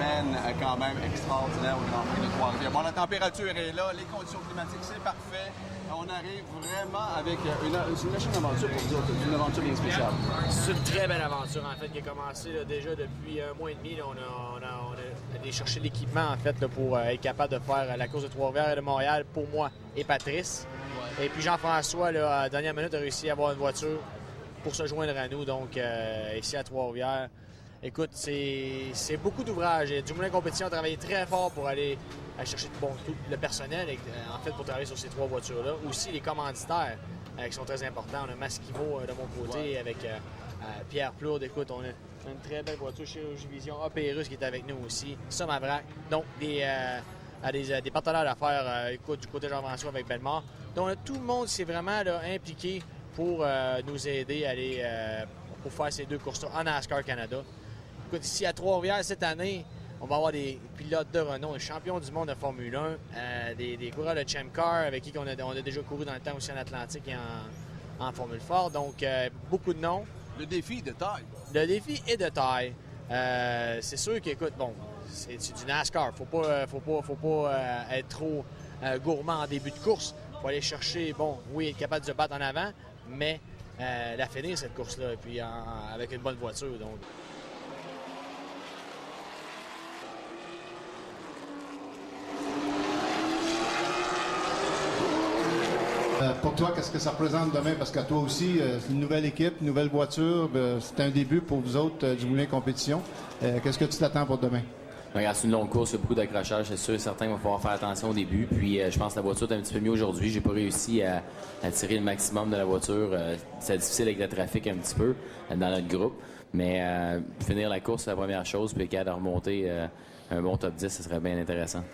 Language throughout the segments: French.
semaine quand même extraordinaire au Grand Prix de Trois-Rivières. Bon, la température est là, les conditions climatiques, c'est parfait. On arrive vraiment avec une machine d'aventure pour vous autres, une aventure bien spéciale. C'est une très belle aventure, en fait, qui a commencé là, déjà depuis un mois et demi. Là, on a allé chercher l'équipement, en fait, là, pour être capable de faire la course de Trois-Rivières et de Montréal pour moi et Patrice. Ouais. Et puis Jean-François, là, à la dernière minute, a réussi à avoir une voiture pour se joindre à nous, donc ici à Trois-Rivières. Écoute, c'est beaucoup d'ouvrages. Du Moulin Compétition a travaillé très fort pour aller chercher tout le personnel, en fait, pour travailler sur ces 3 voitures-là. Aussi, les commanditaires qui sont très importants. On a Maskimo de mon côté avec Pierre Plourde. Écoute, on a une très belle voiture Chirurgie Vision. Pérus qui est avec nous aussi. Somavrac. Donc, des partenaires d'affaires écoute, du côté de Jean-François avec Bellemare. Donc, tout le monde s'est vraiment là, impliqué pour nous aider à aller pour faire ces 2 courses-là en NASCAR Canada. Écoute, ici à Trois-Rivières, cette année, on va avoir des pilotes de renom, des champions du monde de Formule 1, des coureurs de Champ Car avec qui on a déjà couru dans le temps aussi en Atlantique et en Formule Ford. Donc, beaucoup de noms. Le défi est de taille. Le défi est de taille. C'est sûr qu'écoute, bon, c'est du NASCAR. Faut pas être trop gourmand en début de course. Faut aller chercher, bon, oui, être capable de se battre en avant, mais la finir, cette course-là, et puis avec une bonne voiture. Donc. Pour toi, qu'est-ce que ça représente demain? Parce qu'à toi aussi, c'est une nouvelle équipe, une nouvelle voiture. C'est un début pour vous autres du Moulin Compétition. Qu'est-ce que tu t'attends pour demain? Regarde, c'est une longue course, il y a beaucoup d'accrochage, c'est sûr et certain qu'il va falloir faire attention au début. Puis je pense que la voiture est un petit peu mieux aujourd'hui. J'ai pas réussi à tirer le maximum de la voiture. C'est difficile avec le trafic un petit peu dans notre groupe. Mais finir la course, c'est la première chose. Puis de remonter un bon top 10, ce serait bien intéressant.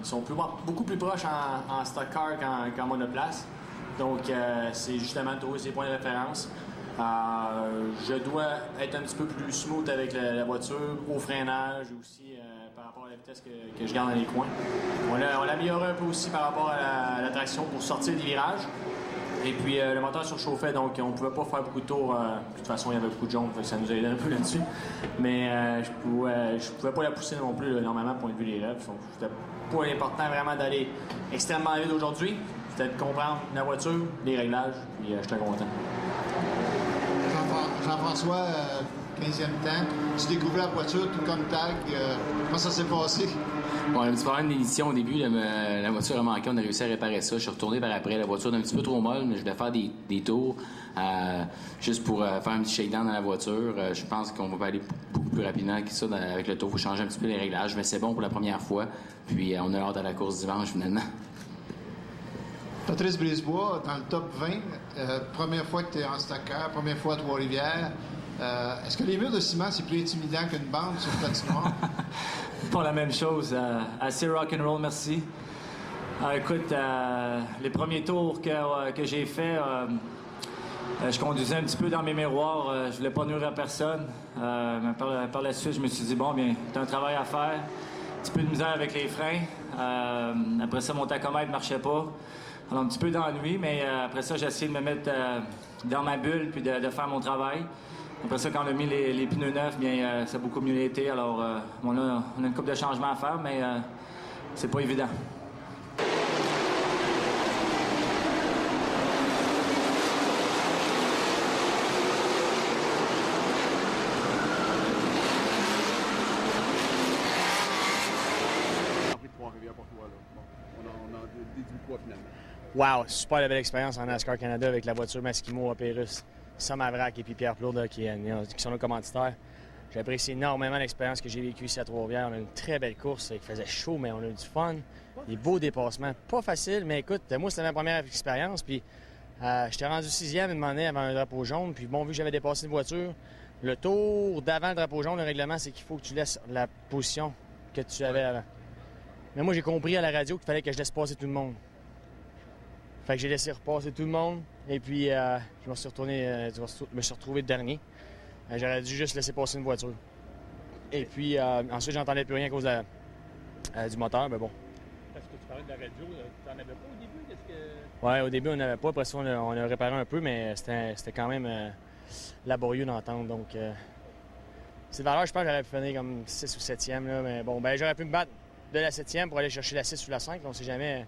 Sont beaucoup plus proches en stock car qu'en monoplace. Donc, c'est justement de trouver ces points de référence. Je dois être un petit peu plus smooth avec la voiture, au freinage aussi par rapport à la vitesse que je garde dans les coins. On l'a amélioré un peu aussi par rapport à la traction pour sortir des virages. Et puis le moteur surchauffait, donc on ne pouvait pas faire beaucoup de tours. De toute façon, il y avait beaucoup de jaune, ça nous a aidé un peu là-dessus. Mais je pouvais pas la pousser non plus, là, normalement, point de vue des rêves. C'était pas important vraiment d'aller extrêmement vite aujourd'hui. C'était de comprendre la voiture, les réglages, puis j'étais content. Jean-François, 15e temps, tu découvres la voiture tout comme tag. Comment ça s'est passé? Bon, on a un petit problème d'édition au début. La voiture a manqué, on a réussi à réparer ça. Je suis retourné par après. La voiture est un petit peu trop molle, mais je voulais faire des tours juste pour faire un petit shakedown dans la voiture. Je pense qu'on va aller beaucoup plus rapidement que ça avec le tour. Il faut changer un petit peu les réglages, mais c'est bon pour la première fois. Puis on a hâte à la course dimanche, finalement. Patrice Brisebois, dans le top 20, première fois que tu es en stocker, première fois à Trois-Rivières. Est-ce que les murs de ciment, c'est plus intimidant qu'une bande sur le patinoire? Pas la même chose. Assez rock'n'roll, merci. Écoute, les premiers tours que j'ai faits, je conduisais un petit peu dans mes miroirs. Je voulais pas nuire à personne. Mais par la suite, je me suis dit, bon, bien, t'as un travail à faire. Un petit peu de misère avec les freins. Après ça, mon tachomètre marchait pas. Alors, un petit peu d'ennui, mais après ça, j'ai essayé de me mettre dans ma bulle puis de faire mon travail. Après ça, quand on a mis les pneus neufs, bien, ça a beaucoup mieux été. Alors, on a une couple de changements à faire, mais c'est pas évident. Wow, super belle expérience en NASCAR Canada avec la voiture Maskimo, Pérus, Somavrac et puis Pierre Plourde qui sont nos commanditaires. J'ai apprécié énormément l'expérience que j'ai vécue ici à Trois-Rivières. On a une très belle course, il faisait chaud, mais on a eu du fun, des beaux dépassements. Pas facile, mais écoute, moi, c'était ma première expérience. Puis j'étais rendu 6e une année avant un drapeau jaune. Puis bon, vu que j'avais dépassé une voiture, Le tour d'avant le drapeau jaune, le règlement, c'est qu'il faut que tu laisses la position que tu avais avant. Mais moi, j'ai compris à la radio qu'il fallait que je laisse passer tout le monde. Fait que j'ai laissé repasser tout le monde. Et puis, je me suis retrouvé dernier. J'aurais dû juste laisser passer une voiture. Et puis, ensuite, j'entendais plus rien à cause du moteur, mais bon. Parce que tu parlais de la radio, tu n'en avais pas au début? Oui, au début, on n'avait pas. Après ça, on a réparé un peu, mais c'était quand même laborieux d'entendre. Donc, cette valeur, je pense que j'aurais pu finir comme 6 ou 7e. Là, mais bon, ben j'aurais pu me battre de la 7e pour aller chercher la 6 ou la 5. On ne sait jamais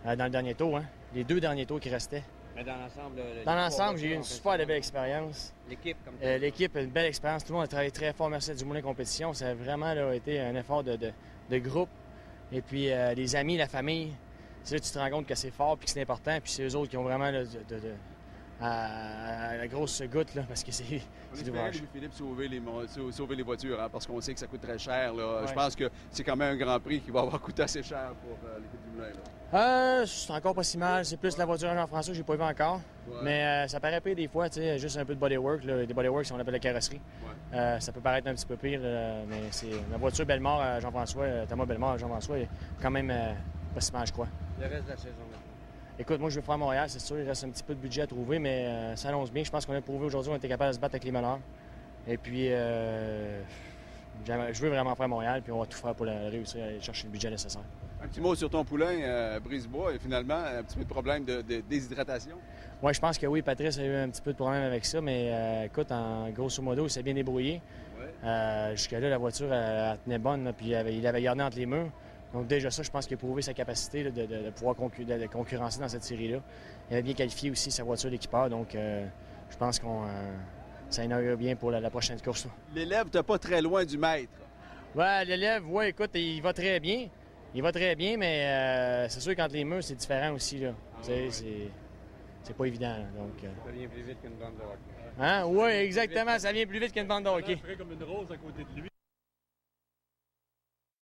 dans le dernier tour. Hein. Les 2 derniers tours qui restaient. Mais dans l'ensemble... Dans l'ensemble, j'ai eu une super belle expérience. L'équipe, comme ça. L'équipe, une belle expérience. Tout le monde a travaillé très fort. Merci à Dumoulin Compétition. Ça a vraiment là, été un effort de groupe. Et puis, les amis, la famille. C'est là que tu te rends compte que c'est fort et que c'est important. Puis c'est eux autres qui ont vraiment là, à la grosse goutte, là, parce que c'est On du espérait, ouvrage. Louis-Philippe, sauver les voitures, hein, parce qu'on sait que ça coûte très cher. Là. Ouais. Je pense que c'est quand même un Grand Prix qui va avoir coûté assez cher pour l'équipe du Moulin. Là. C'est encore pas si mal. C'est plus la voiture à Jean-François que j'ai pas vu encore. Ouais. Mais ça paraît pire des fois, tu sais, juste un peu de bodywork. Là, des bodywork, si on appelle la carrosserie. Ouais. Ça peut paraître un petit peu pire, mais c'est la voiture Bellemare à Jean-François, Thomas Bellemare à Jean-François, est quand même pas si mal, je crois. Le reste de la saison maintenant. Écoute, moi, je veux faire Montréal, c'est sûr. Il reste un petit peu de budget à trouver, mais ça annonce bien. Je pense qu'on a prouvé aujourd'hui qu'on était capable de se battre avec les meneurs. Et puis, je veux vraiment faire Montréal, puis on va tout faire pour réussir à aller chercher le budget nécessaire. Un petit mot sur ton poulain, Brisebois, et finalement, un petit peu de problème de déshydratation. Oui, je pense que oui, Patrice a eu un petit peu de problème avec ça, mais écoute, grosso modo, il s'est bien débrouillé. Ouais. Jusqu'à-là, la voiture, elle tenait bonne, là, puis il avait gardé entre les murs. Donc déjà ça, je pense qu'il a prouvé sa capacité là, de pouvoir de concurrencer dans cette série-là. Il avait bien qualifié aussi sa voiture d'équipeur, donc je pense que ça inaugure bien pour la prochaine course. L'élève, t'es pas très loin du maître. Ouais, l'élève, ouais, écoute, il va très bien. Il va très bien, mais c'est sûr qu'entre les murs, c'est différent aussi. Là. C'est pas évident. Là, donc, Ça vient plus vite qu'une bande de hockey. Hein? Oui, exactement, ça vient plus vite qu'une bande de hockey. Ça ferait comme une rose à côté de lui.